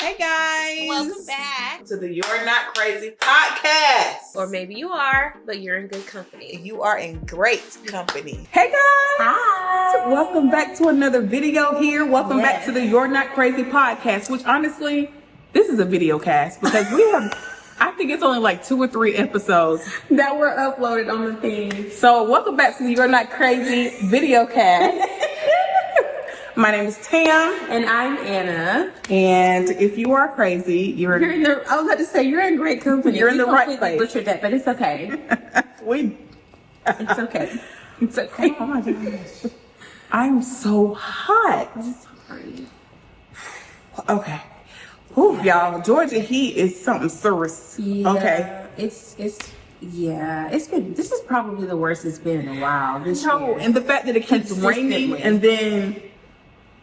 Hey guys! Welcome back to the You're Not Crazy podcast. Or maybe you are, but you're in good company. You are in great company. Hey guys! Hi! Welcome back to another video here. Welcome back to the You're Not Crazy podcast, which honestly, this is a video cast because we have, I think it's only like 2 or 3 episodes that were uploaded on the thing. So welcome back to the You're Not Crazy video cast. My name is Tam. And I'm Anna. And if you are crazy, you're in the, I was about to say, you're in great company. You're in the right place. Butchered that, but it's okay. It's okay. It's okay. Oh my gosh. I'm so hot. I'm sorry. Okay. Whew, y'all, Georgia heat is something serious. Yeah, okay. It's been, this is probably the worst it's been in a while this year. And the fact that it keeps raining and then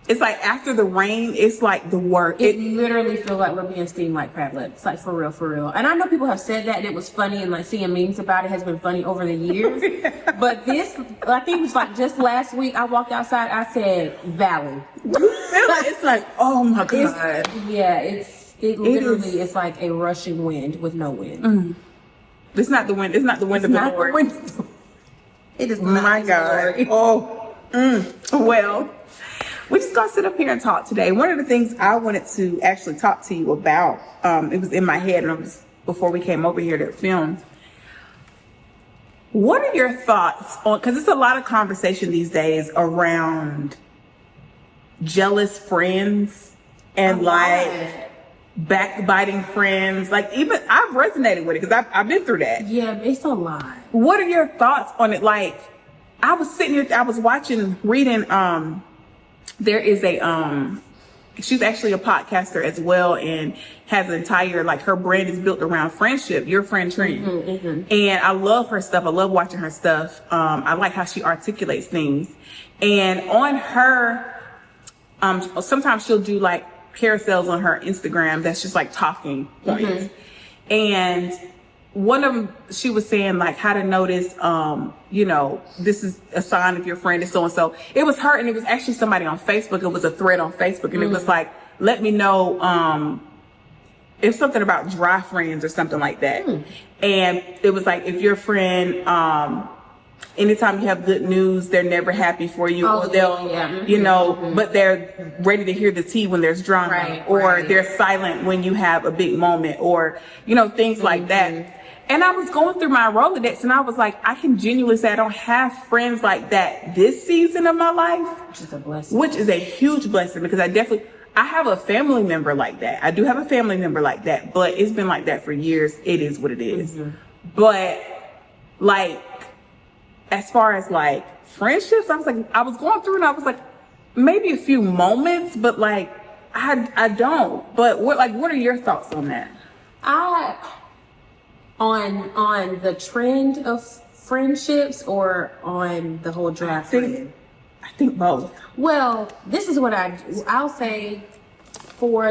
it's like after the rain, it's like the worst. It literally feels like we're being steamed like crab legs. Like for real. And I know people have said that and it was funny and like seeing memes about it has been funny over the years. But this, I think it was like just last week I walked outside, I said valley. It's like, oh my God. It literally is like a rushing wind with no wind. Mm. It's not the wind. It's not the wind of the Lord. It is not. My God. Oh. Well, we're just gonna sit up here and talk today. One of the things I wanted to actually talk to you about, it was in my head, and it was before we came over here to film. What are your thoughts on? Because it's a lot of conversation these days around jealous friends and backbiting friends. Like even I've resonated with it because I've been through that. Yeah, it's a lot. What are your thoughts on it? Like I was sitting here, I was reading. There is a she's actually a podcaster as well and has an entire, like her brand is built around friendship, Your Friend Trend. And I love her stuff. I love watching her stuff. I like how she articulates things. And on her, sometimes she'll do like carousels on her Instagram that's just like talking points. And one of them, she was saying like how to notice, this is a sign if your friend is so-and-so. It was her and it was actually somebody on Facebook. It was a thread on Facebook and it was like, let me know, if something about dry friends or something like that. And it was like, if your friend, anytime you have good news, they're never happy for you, or they'll, but they're ready to hear the tea when there's drama, or they're silent when you have a big moment, or, things like that. And I was going through my Rolodex and I was like, I can genuinely say I don't have friends like that this season of my life. Which is a blessing. Which is a huge blessing because I have a family member like that. I do have a family member like that, but it's been like that for years. It is what it is. But like, as far as like friendships, I was going through and I was like, maybe a few moments, but like, I don't. But what are your thoughts on that? On the trend of friendships or on the whole draft friend? I think both. Well, this is what I'll say for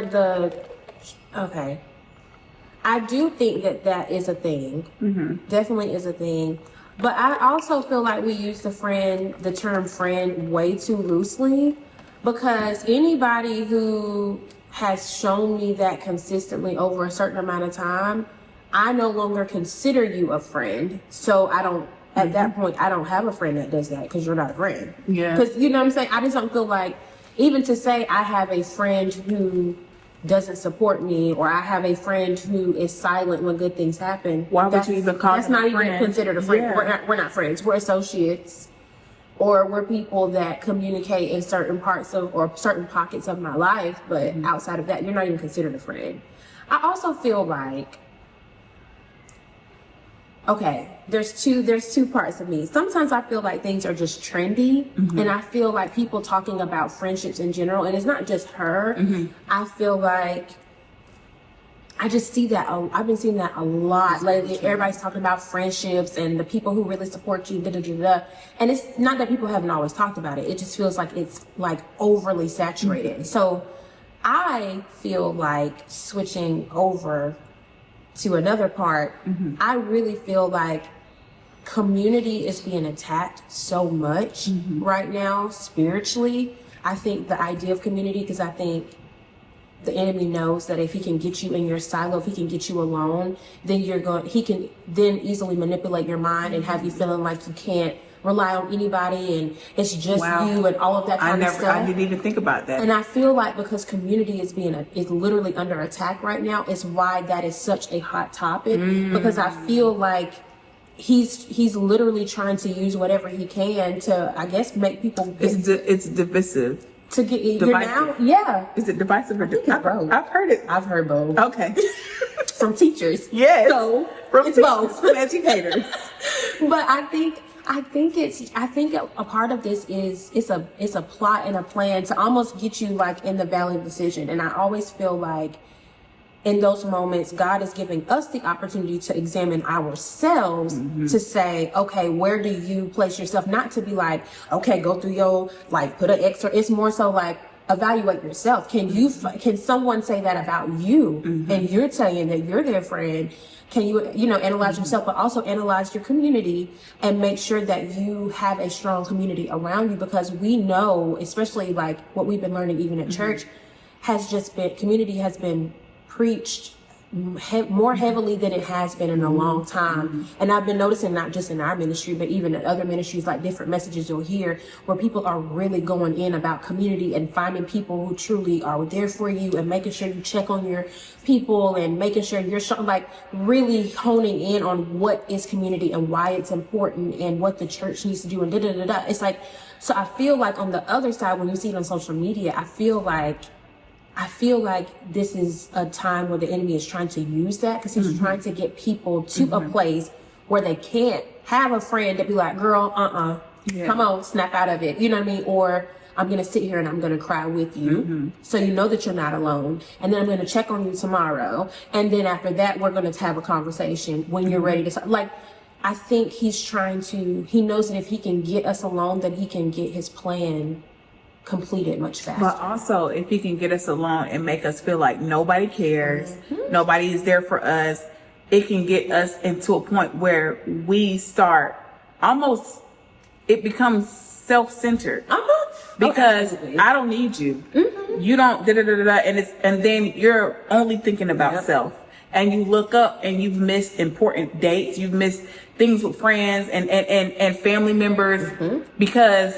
okay. I do think that is a thing. Definitely is a thing. But I also feel like we use the term friend way too loosely, because anybody who has shown me that consistently over a certain amount of time, I no longer consider you a friend. So at that point, I don't have a friend that does that because you're not a friend. Yeah. Because, you know what I'm saying? I just don't feel like, even to say I have a friend who doesn't support me, or I have a friend who is silent when good things happen. Why would you even call that's not friend? Even considered a friend. Yeah. We're not friends. We're associates, or we're people that communicate in certain parts of or certain pockets of my life. But outside of that, you're not even considered a friend. I also feel like, okay, there's two parts of me. Sometimes I feel like things are just trendy, and I feel like people talking about friendships in general, and it's not just her. I feel like I just see that. I've been seeing that a lot lately. Everybody's talking about friendships and the people who really support you, And it's not that people haven't always talked about it. It just feels like it's like overly saturated. So I feel like switching over to another part, I really feel like community is being attacked so much right now spiritually. I think the idea of community, because I think the enemy knows that if he can get you in your silo, if he can get you alone, then he can then easily manipulate your mind and have you feeling like you can't rely on anybody and it's just you and all of that kind of stuff. I didn't even think about that. And I feel like because community is literally under attack right now, is why that is such a hot topic. Because I feel like he's literally trying to use whatever he can to, I guess, make people it's divisive. To get you divisive. Now, Is it divisive or divisive? I've heard it. I've heard both. Okay. From teachers. Yes. So from it's both. From educators. But I think a part of this is it's a plot and a plan to almost get you like in the valley of decision. And I always feel like in those moments, God is giving us the opportunity to examine ourselves to say, okay, where do you place yourself? Not to be like, okay, go through your, like, put an X, or it's more so like, evaluate yourself. Can someone say that about you? And you're saying that you're their friend. Can you analyze yourself, but also analyze your community and make sure that you have a strong community around you? Because we know, especially like what we've been learning even at church, community has been preached more heavily than it has been in a long time. And I've been noticing, not just in our ministry, but even in other ministries, like different messages you'll hear where people are really going in about community and finding people who truly are there for you and making sure you check on your people and making sure you're like really honing in on what is community and why it's important and what the church needs to do and da-da-da-da. It's like, so I feel like on the other side, when you see it on social media, I feel like this is a time where the enemy is trying to use that because he's trying to get people to a place where they can't have a friend that be like, girl, come on, snap out of it. You know what I mean? Or I'm going to sit here and I'm going to cry with you. So you know that you're not alone. And then I'm going to check on you tomorrow. And then after that, we're going to have a conversation when you're ready to start. Like, I think he knows that if he can get us alone, then he can get his plan completed much faster. But also, if he can get us along and make us feel like nobody cares, nobody is there for us, it can get us into a point where we start it becomes self-centered. Because I don't need you. You don't and then you're only thinking about self. And you look up and you've missed important dates, you've missed things with friends and family members because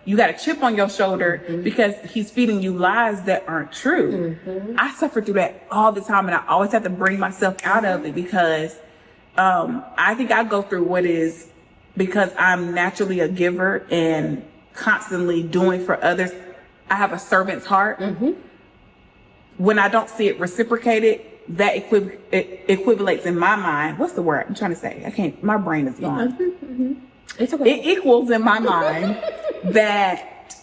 you got a chip on your shoulder because he's feeding you lies that aren't true. I suffer through that all the time, and I always have to bring myself out of it because I think I go through what is because I'm naturally a giver and constantly doing for others. I have a servant's heart. When I don't see it reciprocated, that equivalates in my mind. What's the word I'm trying to say? My brain is gone. It's okay. It equals in my mind that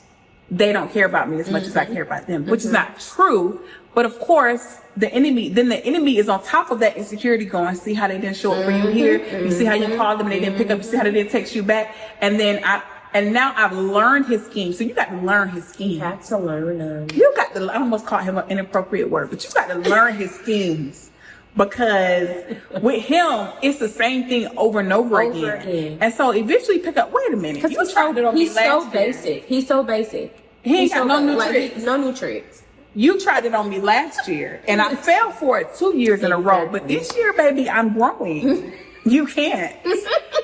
they don't care about me as much as I care about them, which is not true. But of course, the enemy is on top of that insecurity going, see how they didn't show up for you here. You see how you called them and they didn't pick up. You see how they didn't text you back. And now I've learned his scheme. So you got to learn his scheme. You have to learn them. I almost called him an inappropriate word, but you got to learn his schemes. Because with him, it's the same thing over and over again. And so eventually pick up, wait a minute. You tried it on me last year. He's so basic. He ain't got no new tricks. No new tricks. You tried it on me last year and I fell for it 2 years in a row. But this year, baby, I'm growing. You can't.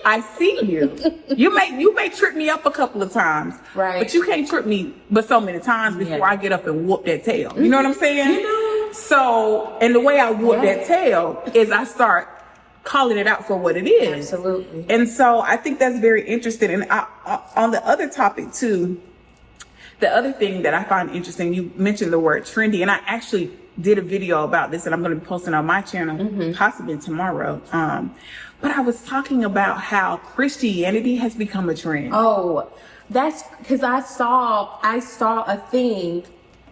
I see you. You may trip me up a couple of times. Right. But you can't trip me but so many times before I get up and whoop that tail. You know what I'm saying? So, and the way I whoop that tail is I start calling it out for what it is. Absolutely. And so I think that's very interesting. And on the other topic too, the other thing that I find interesting, you mentioned the word trendy, and I actually did a video about this and I'm going to be posting on my channel possibly tomorrow. But I was talking about how Christianity has become a trend. Oh, that's because I saw a thing,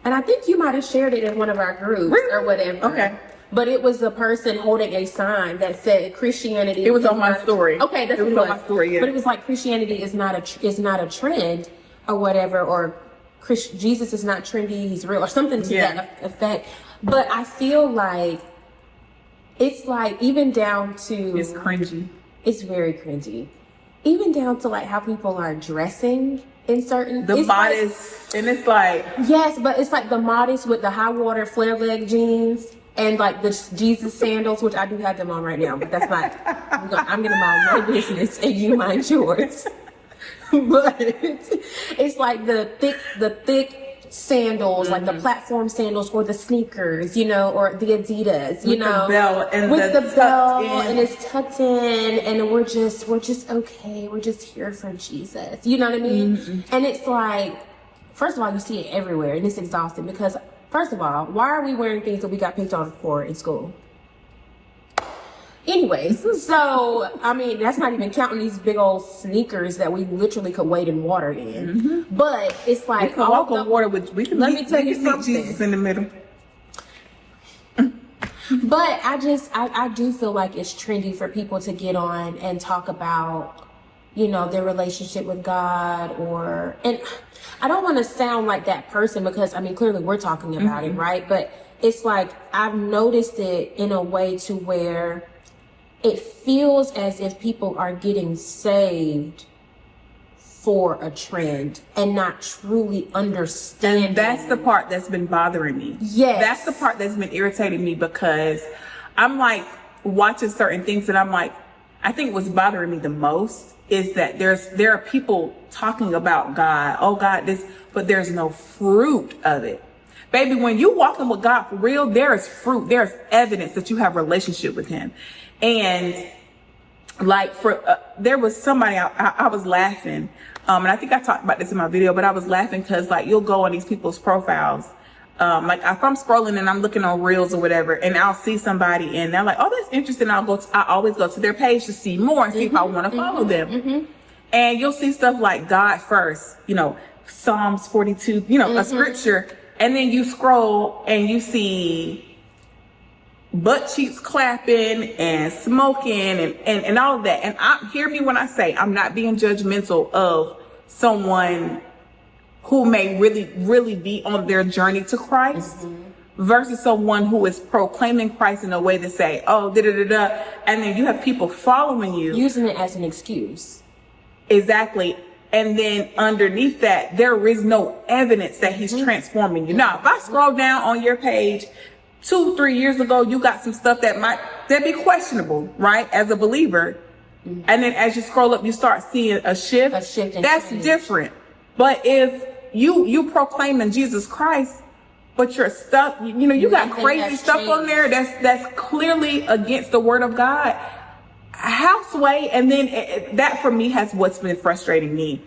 and I think you might have shared it in one of our groups or whatever. Okay. But it was a person holding a sign that said Christianity. It was on my story. Okay, that's what it was on my story. Yeah. But it was like Christianity is not a trend or whatever, or Jesus is not trendy. He's real, or something to that effect. But I feel like it's like even down to it's cringy. It's very cringy. Even down to like how people are dressing in certain The it's modest, and it's like, yes, but it's like the modest with the high water flare leg jeans and like the Jesus sandals, which I do have them on right now, but that's not. I'm gonna mind my business and you mind yours. But it's like the thick sandals, like the platform sandals, or the sneakers, you know, or the Adidas, you with know, the belt and with the tucked belt, in. and it's tucked in, and we're just okay. We're just here for Jesus. You know what I mean? And it's like, first of all, you see it everywhere, and it's exhausting because, first of all, why are we wearing things that we got picked on for in school? Anyways, so I mean, that's not even counting these big old sneakers that we literally could wade in water in. But it's we like can walk on water with. We can Let meet, me tell we you can meet something. Jesus in the middle. But I do feel like it's trendy for people to get on and talk about, you know, their relationship with God, and I don't want to sound like that person because I mean, clearly we're talking about it, right? But it's like, I've noticed it in a way to where it feels as if people are getting saved for a trend and not truly understanding. And that's the part that's been bothering me. Yes. That's the part that's been irritating me because I'm like watching certain things and I'm like, I think what's bothering me the most is that there are people talking about God, oh God, this, but there's no fruit of it. Baby, when you walking with God for real, there is fruit. There's evidence that you have a relationship with him. And like there was somebody, I was laughing. And I think I talked about this in my video, but I was laughing because like you'll go on these people's profiles. Like if I'm scrolling and I'm looking on reels or whatever, and I'll see somebody and they're like, oh, that's interesting. I always go to their page to see more and see if I want to follow them. And you'll see stuff like God first, you know, Psalms 42, you know, a scripture. And then you scroll and you see butt cheeks clapping and smoking and all of that. And hear me when I say I'm not being judgmental of someone who may really be on their journey to Christ versus someone who is proclaiming Christ in a way to say, oh, da-da-da-da. And then you have people following you. Using it as an excuse. Exactly. And then underneath that, there is no evidence that he's transforming you. Now, if I scroll down on your page 2-3 years ago, you got some stuff that be questionable, right? As a believer. And then as you scroll up, you start seeing a shift. That's different. But if you proclaiming Jesus Christ, but you're stuck, you know, you got crazy stuff on there that's clearly against the word of God. Houseway, and then that for me has what's been frustrating me.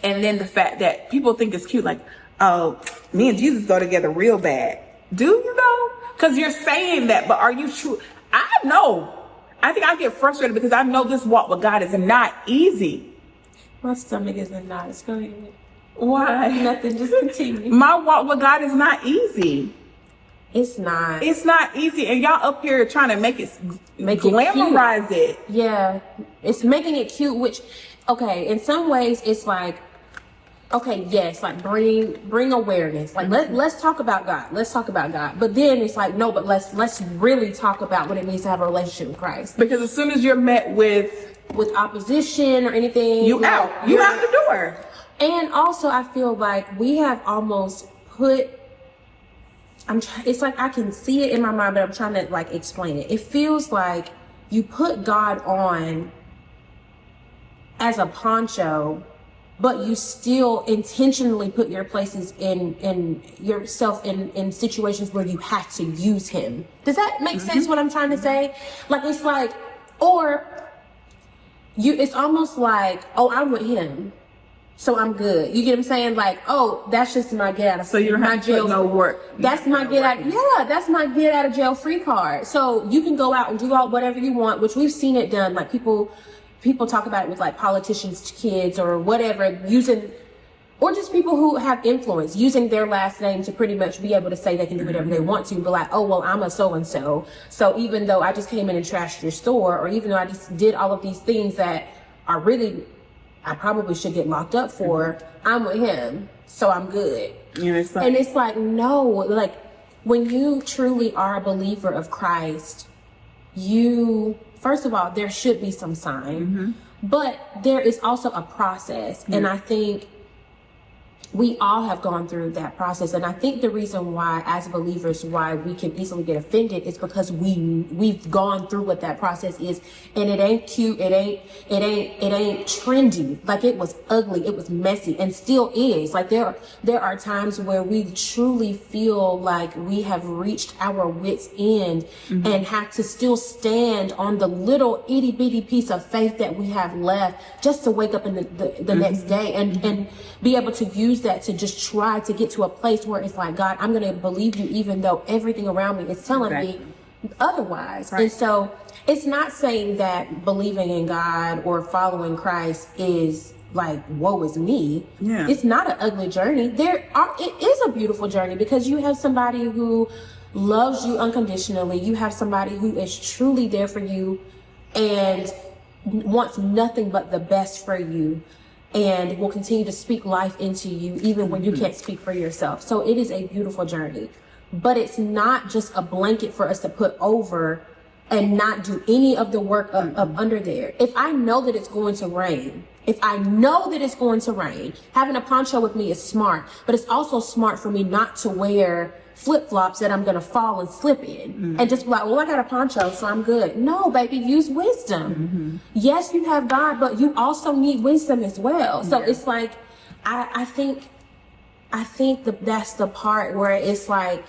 And then the fact that people think it's cute, like, oh, me and Jesus go together real bad. Do you know? Because you're saying that, but are you true? I know. I think I get frustrated because I know this walk with God is not easy. My stomach isn't not. It's going. Why? Nothing. Just continue. My walk with God is not easy. It's not. It's not easy, and y'all up here trying to make glamorize it. Yeah, it's making it cute. Which, okay, in some ways, it's like, okay, yes, like bring awareness. Like let's talk about God. Let's talk about God. But then it's like, no, but let's really talk about what it means to have a relationship with Christ. Because as soon as you're met with opposition or anything, you out the door. And also, I feel like we have almost put. It's like I can see it in my mind, but I'm trying to like explain it. It feels like you put God on as a poncho, but you still intentionally put your places in yourself in situations where you have to use him. Does that make sense what I'm trying to say? Like it's like, or it's almost like, oh, I'm with him, so I'm good. You get what I'm saying? Like, oh, that's just my get out of. So you don't have to put no work. That's my get out. Yeah, that's my get out of jail free card. So you can go out and do whatever you want, which we've seen it done. Like people talk about it with like politicians' kids or whatever, using, or just people who have influence, using their last name to pretty much be able to say they can do whatever they want to. But like, oh well, I'm a so and so. So even though I just came in and trashed your store, or even though I just did all of these things that are really, I probably should get locked up for, I'm with him, so I'm good. And it's like, no, like when you truly are a believer of Christ, first of all, there should be some sign, but there is also a process. And I think we all have gone through that process. And I think the reason why, as believers, why we can easily get offended is because we've gone through what that process is, and it ain't cute, it ain't trendy. Like, it was ugly, it was messy, and still is. Like, there are times where we truly feel like we have reached our wits' end and have to still stand on the little itty bitty piece of faith that we have left just to wake up in the next day and be able to use that to just try to get to a place where it's like, God, I'm going to believe you even though everything around me is telling me otherwise. Right. And so it's not saying that believing in God or following Christ is like, woe is me. Yeah. It's not an ugly journey. It is a beautiful journey because you have somebody who loves you unconditionally. You have somebody who is truly there for you and wants nothing but the best for you, and will continue to speak life into you even when you can't speak for yourself. So it is a beautiful journey, but it's not just a blanket for us to put over and not do any of the work up under there. If I know that it's going to rain, having a poncho with me is smart, but it's also smart for me not to wear flip-flops that I'm going to fall and slip in and just be like, well, I got a poncho, so I'm good. No, baby, use wisdom. Yes, you have God, but you also need wisdom as well. So it's like, I think that's the part where it's like,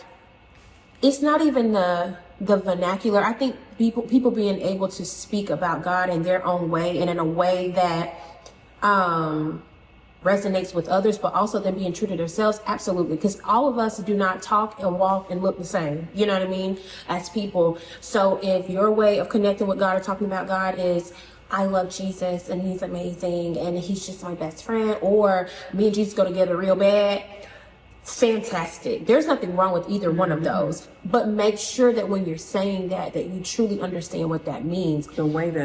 it's not even the vernacular. I think people being able to speak about God in their own way and in a way that resonates with others, but also them being true to themselves. Absolutely. Because all of us do not talk and walk and look the same, you know what I mean, as people. So if your way of connecting with God or talking about God is, I love Jesus and he's amazing and he's just my best friend, or me and Jesus go together real bad, fantastic. There's nothing wrong with either one of those, but make sure that when you're saying that you truly understand what that means. The weight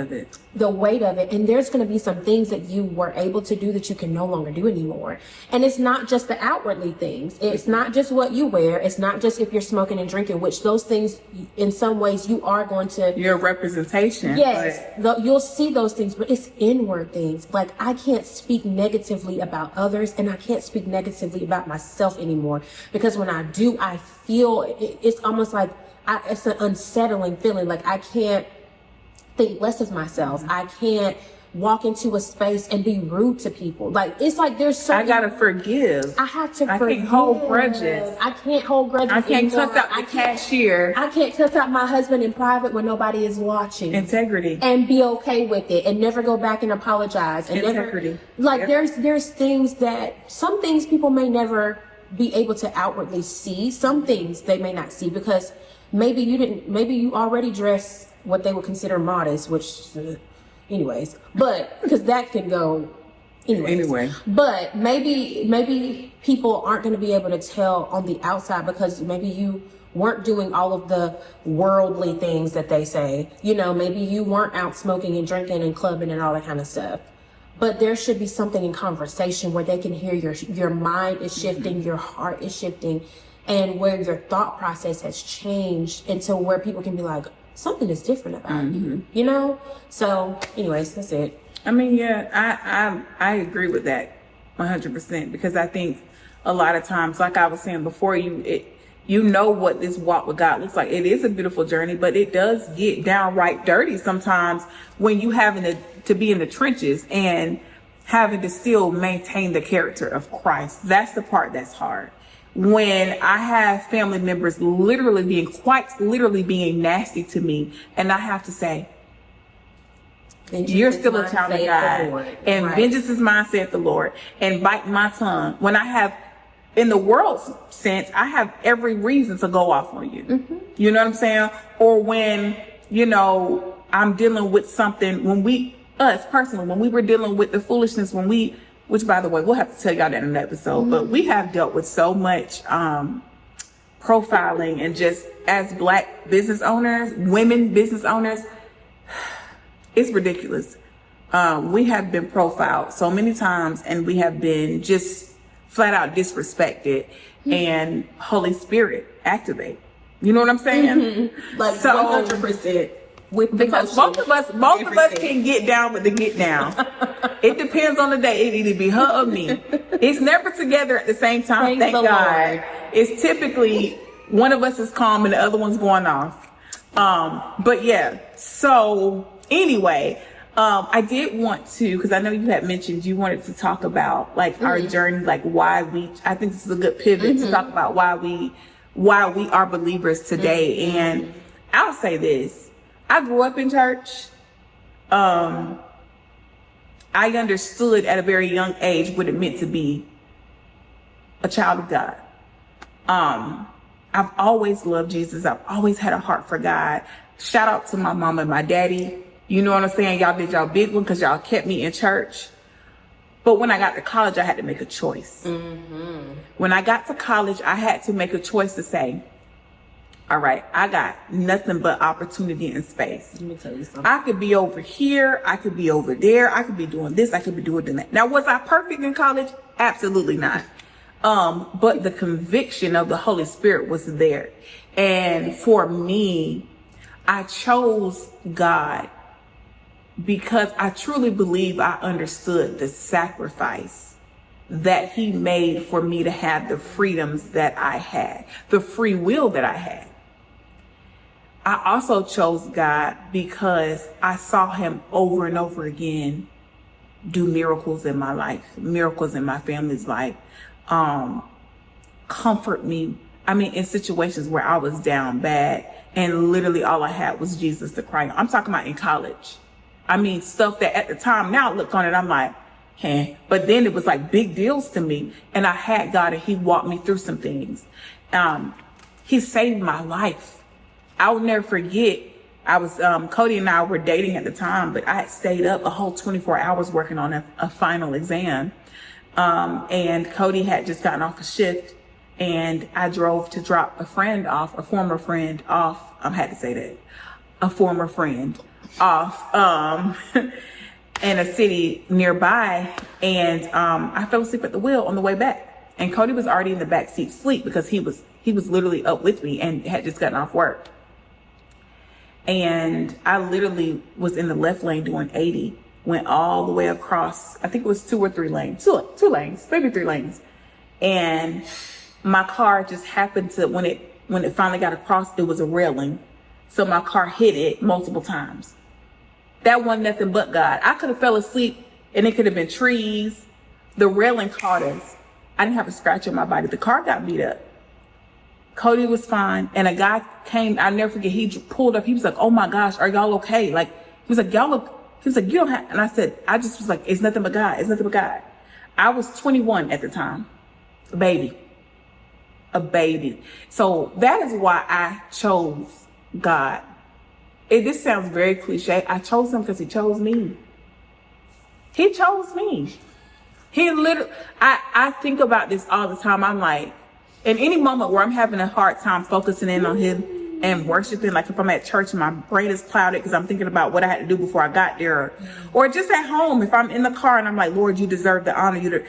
of it. And there's going to be some things that you were able to do that you can no longer do anymore. And it's not just the outwardly things. It's not just what you wear. It's not just if you're smoking and drinking, which those things, in some ways, you are going to. Your representation. Yes. You'll see those things, but it's inward things. Like, I can't speak negatively about others and I can't speak negatively about myself anymore, because when I do, I feel it's almost like it's an unsettling feeling. Like, I can't think less of myself. I can't walk into a space and be rude to people. Like, it's like there's so I gotta forgive. I have to I forgive. can't hold grudges. I can't hold grudges. I can't anymore. cuss out the cashier. I can't cuss out my husband in private when nobody is watching. Integrity. And be okay with it and never go back and apologize. And Integrity. There's things that, some things people may never be able to outwardly see. Some things they may not see because maybe you already dress what they would consider modest, which anyways, but because that can go anyway. But maybe people aren't going to be able to tell on the outside because maybe you weren't doing all of the worldly things that they say. You know, maybe you weren't out smoking and drinking and clubbing and all that kind of stuff. But there should be something in conversation where they can hear your mind is shifting, your heart is shifting, and where your thought process has changed into where people can be like, something is different about you, you know? So anyways, that's it. I mean, yeah, I agree with that 100%, because I think a lot of times, like I was saying before, you know what this walk with God looks like. It is a beautiful journey, but it does get downright dirty sometimes when you having to be in the trenches and having to still maintain the character of Christ. That's the part that's hard. When I have family members quite literally being nasty to me, and I have to say, you're still a child of God, and vengeance is mine, saith the Lord, and bite my tongue. When I have, in the world's sense, I have every reason to go off on you. You know what I'm saying? Or when, I'm dealing with something, when we were dealing with the foolishness, which, by the way, we'll have to tell y'all that in an episode, but we have dealt with so much profiling, and just as Black business owners, women business owners, it's ridiculous. We have been profiled so many times, and we have been just flat out disrespected, and Holy Spirit activate. You know what I'm saying? Like, so 100%. with the Because motion. both of us can get down with the get down. It depends on the day. It either be her or me. It's never together at the same time. Praise Thank the God. Lord. It's typically one of us is calm and the other one's going off. But yeah. So anyway, I did want to, because I know you had mentioned you wanted to talk about like our journey, like why I think this is a good pivot to talk about why we are believers today. And I'll say this. I grew up in church. I understood at a very young age what it meant to be a child of God. I've always loved Jesus. I've always had a heart for God. Shout out to my mom and my daddy. You know what I'm saying? Y'all did y'all big one because y'all kept me in church. But when I got to college, I had to make a choice. When I got to college, I had to make a choice to say, all right, I got nothing but opportunity in space. Let me tell you something. I could be over here. I could be over there. I could be doing this. I could be doing that. Now, was I perfect in college? Absolutely not. But the conviction of the Holy Spirit was there. And for me, I chose God because I truly believe I understood the sacrifice that he made for me to have the freedoms that I had, the free will that I had. I also chose God because I saw him over and over again do miracles in my life, miracles in my family's life, comfort me. I mean, in situations where I was down bad and literally all I had was Jesus to cry on. I'm talking about in college. I mean, stuff that at the time, now I look on it, I'm like, but then it was like big deals to me. And I had God and he walked me through some things. He saved my life. I will never forget. I was, Cody and I were dating at the time, but I had stayed up a whole 24 hours working on a final exam. And Cody had just gotten off a shift and I drove to drop a friend off, a former friend off. I had to say that, a former friend off, in a city nearby. And, I fell asleep at the wheel on the way back and Cody was already in the back seat asleep because he was literally up with me and had just gotten off work. And I literally was in the left lane doing 80, went all the way across. I think it was two or three lanes, two lanes, maybe 3 lanes. And my car just happened to, when it finally got across, it was a railing. So my car hit it multiple times. That wasn't nothing but God. I could have fell asleep and it could have been trees. The railing caught us. I didn't have a scratch on my body. The car got beat up. Cody was fine. And a guy came, I'll never forget, he pulled up. He was like, oh my gosh, are y'all okay? Like, he was like, y'all look, he was like, you don't have, and I said, I just was like, it's nothing but God. It's nothing but God. I was 21 at the time. A baby. So that is why I chose God. This sounds very cliche. I chose him because he chose me. He chose me. He literally, I think about this all the time. I'm like, in any moment where I'm having a hard time focusing in on him and worshiping, like if I'm at church and my brain is clouded because I'm thinking about what I had to do before I got there, or just at home, if I'm in the car and I'm like, Lord, you deserve the honor.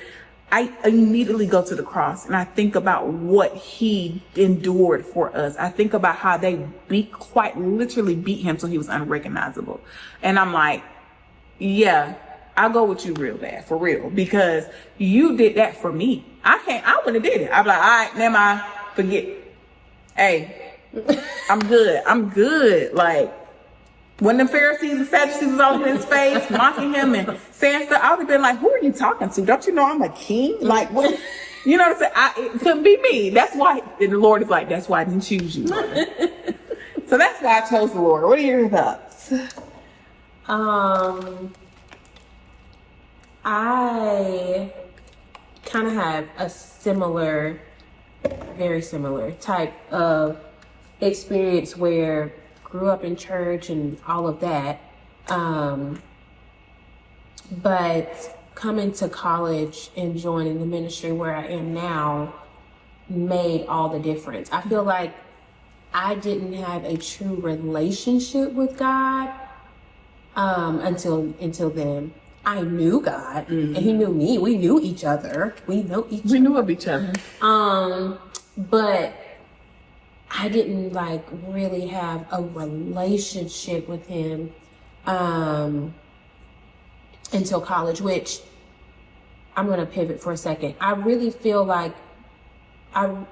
I immediately go to the cross and I think about what he endured for us. I think about how they quite literally beat him till he was unrecognizable. And I'm like, yeah, I'll go with you real bad, for real, because you did that for me. I wouldn't have did it. I'd be like, all right, never mind, forget. Hey, I'm good. Like, when the Pharisees and Sadducees was all in his face, mocking him and saying stuff, I would have been like, who are you talking to? Don't you know I'm a king? Like, what? You know what I'm saying? It couldn't be me. That's why, and the Lord is like, that's why I didn't choose you. So that's why I chose the Lord. What are your thoughts? I kind of have a very similar type of experience where grew up in church and all of that. But coming to college and joining the ministry where I am now made all the difference. I feel like I didn't have a true relationship with God until then. I knew God and he knew me. We knew each other. We knew of each other. But I didn't like really have a relationship with him until college, which I'm going to pivot for a second. I really feel like I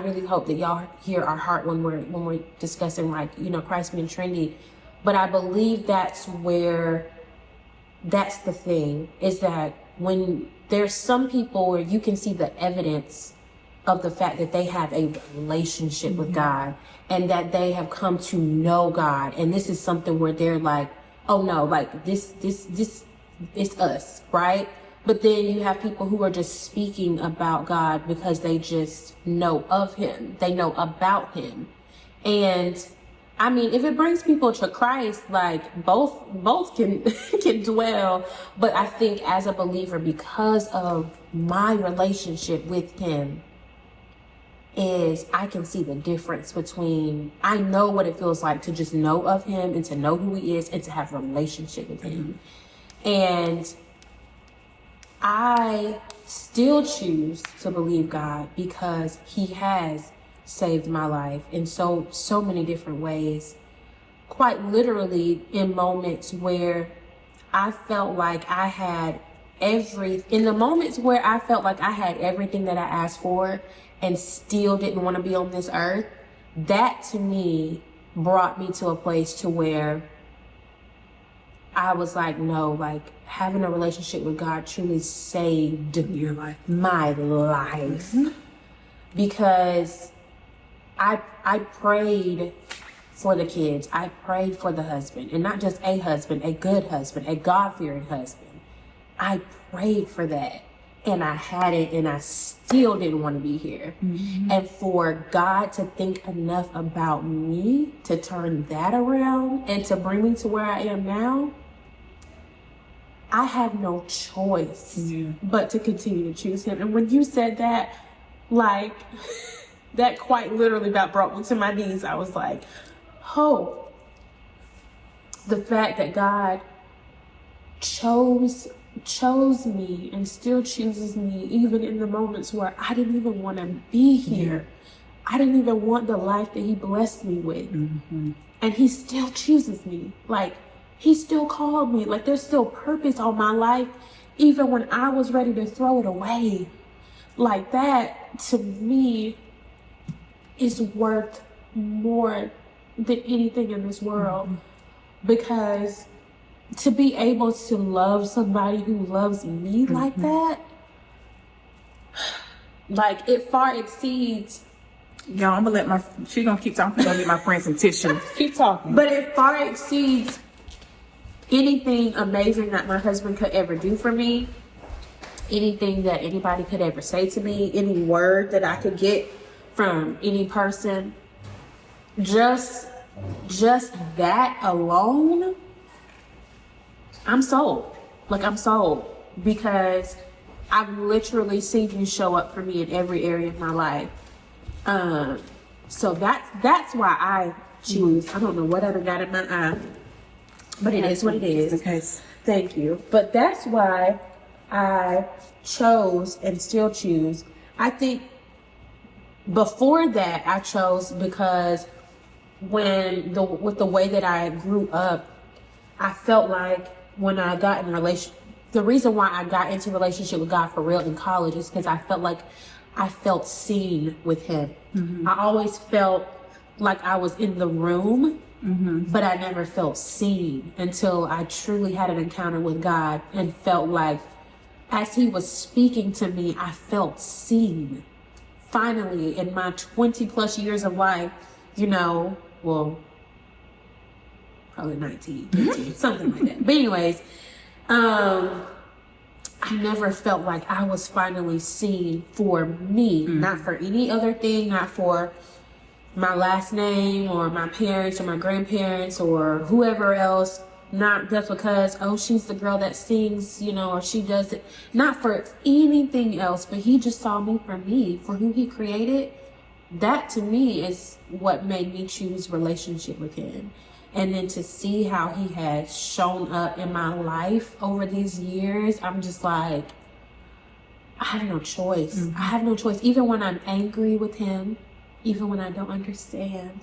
really hope that y'all hear our heart when we're discussing, like, you know, Christ being trendy. But I believe that's the thing, is that when there's some people where you can see the evidence of the fact that they have a relationship with God and that they have come to know God. And this is something where they're like, oh no, like this is us, right? But then you have people who are just speaking about God because they just know of him. They know about him. And I mean, if it brings people to Christ, like both can can dwell. But I think as a believer, because of my relationship with him, is I can see the difference between, I know what it feels like to just know of him and to know who he is and to have a relationship with him. And I still choose to believe God because he has saved my life in so many different ways. Quite literally in moments where I felt like I had in the moments where I felt like I had everything that I asked for and still didn't want to be on this earth, that to me brought me to a place to where I was like, no, like having a relationship with God truly saved Your life. my life. Because I prayed for the kids. I prayed for the husband, and not just a husband, a good husband, a God-fearing husband. I prayed for that, and I had it, and I still didn't want to be here. And for God to think enough about me to turn that around and to bring me to where I am now, I have no choice but to continue to choose him. And when you said that, like, that quite literally about brought me to my knees. I was like, oh, the fact that God chose me and still chooses me even in the moments where I didn't even want to be here. I didn't even want the life that he blessed me with. And he still chooses me. Like, he still called me. Like, there's still purpose on my life even when I was ready to throw it away. Like, that to me is worth more than anything in this world. Because to be able to love somebody who loves me like that, like, it far exceeds. Y'all, I'm gonna let she gonna keep talking. I'm gonna get my friend some tissue. Keep talking. But it far exceeds anything amazing that my husband could ever do for me, anything that anybody could ever say to me, any word that I could get from any person. Just that alone, I'm sold. Like, I'm sold, because I've literally seen you show up for me in every area of my life. So that's why I choose. I don't know what other got in my eye, but it is what it is. Okay. Thank you. But that's why I chose and still choose. I think before that I chose because with the way that I grew up, I felt like when I got in the reason why I got into relationship with God for real in college is because I felt like I felt seen with him. I always felt like I was in the room, but I never felt seen until I truly had an encounter with God and felt like as he was speaking to me, I felt seen. Finally, in my 20 plus years of life, well, probably 19, 18, something like that. But anyways, I never felt like I was finally seen for me, not for any other thing, not for my last name or my parents or my grandparents or whoever else, not just because, oh, she's the girl that sings, or she does it, not for anything else, but he just saw me for me, for who he created. That to me is what made me choose relationship with him. And then to see how he has shown up in my life over these years, I'm just like, I have no choice. I have no choice. Even when I'm angry with him, even when I don't understand,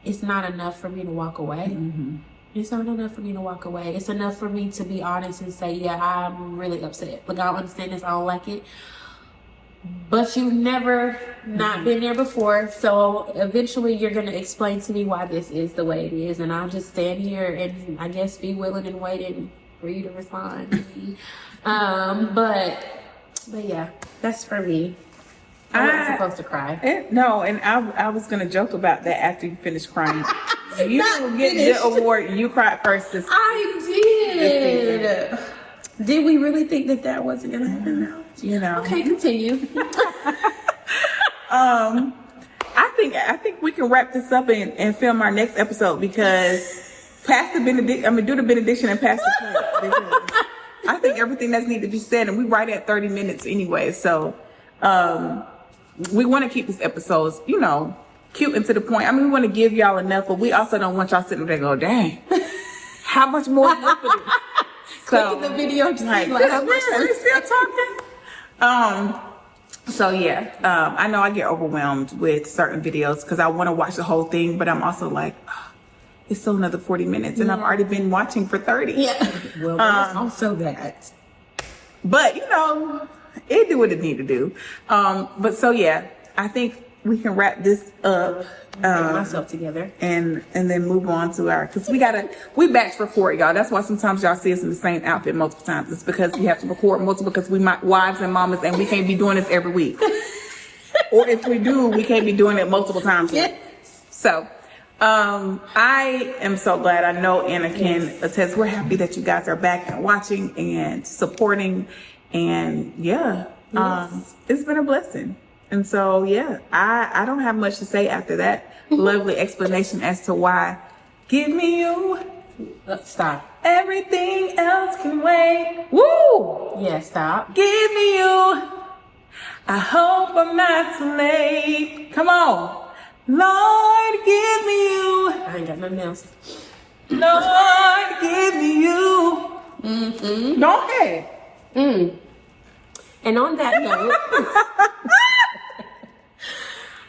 it's not enough for me to walk away. Mm-hmm. It's not enough for me to walk away. It's enough for me to be honest and say, yeah, I'm really upset. Like, I don't understand this. I don't like it. But you've never not been there before. So eventually you're going to explain to me why this is the way it is. And I'll just stand here and I guess be willing and waiting for you to respond. But yeah, that's for me. I wasn't supposed to cry. No, and I was going to joke about that after you finish crying. You Not will get finished. the award. You cried first this I did. Did we really think that wasn't going to happen now? you know. Okay, continue. I think we can wrap this up and film our next episode because Pastor Benedict, I'm gonna do the benediction and Pastor Clint. I think everything that's needed to be said, and we right at 30 minutes anyway. So we want to keep this episode, cute and to the point. I mean, we want to give y'all enough, but we also don't want y'all sitting there going, dang, how much more is left of this? Clicking the video to like, see like how much we still talking. So yeah, I know I get overwhelmed with certain videos because I want to watch the whole thing, but I'm also like, oh, it's still another 40 minutes, and I've already been watching for 30. Yeah. Well, there's also that. But it do what it need to do. But so yeah, I think we can wrap this up. Get myself together. And then move on to because we batch record, y'all. That's why sometimes y'all see us in the same outfit multiple times. It's because we have to record multiple because we wives and mamas, and we can't be doing this every week. Or if we do, we can't be doing it multiple times. Yes. So I am so glad. I know Anna can attest. We're happy that you guys are back and watching and supporting, and it's been a blessing. And so, I don't have much to say after that lovely explanation as to why. Give me you. Stop. Everything else can wait. Woo! Yeah, stop. Give me you. I hope I'm not too late. Come on. Lord, give me you. I ain't got nothing else. Lord, give me you. Mm-hmm. Go ahead. And on that note,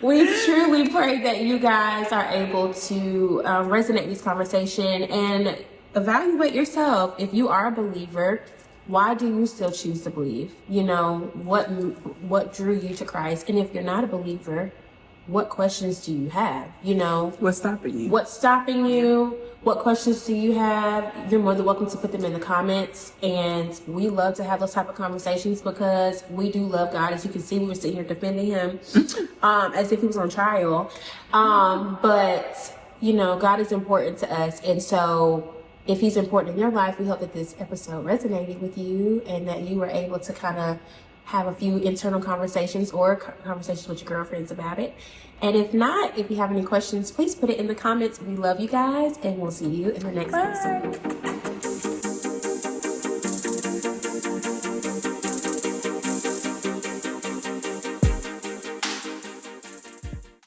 we truly pray that you guys are able to resonate with this conversation and evaluate yourself. If you are a believer, why do you still choose to believe? What drew you to Christ? And if you're not a believer, what questions do you have? What's stopping you? What's stopping you? What questions do you have? You're more than welcome to put them in the comments. And we love to have those type of conversations because we do love God. As you can see, we were sitting here defending him as if he was on trial. But God is important to us. And so if he's important in your life, we hope that this episode resonated with you and that you were able to kind of have a few internal conversations or conversations with your girlfriends about it. And if not, if you have any questions, please put it in the comments. We love you guys, and we'll see you in the next episode.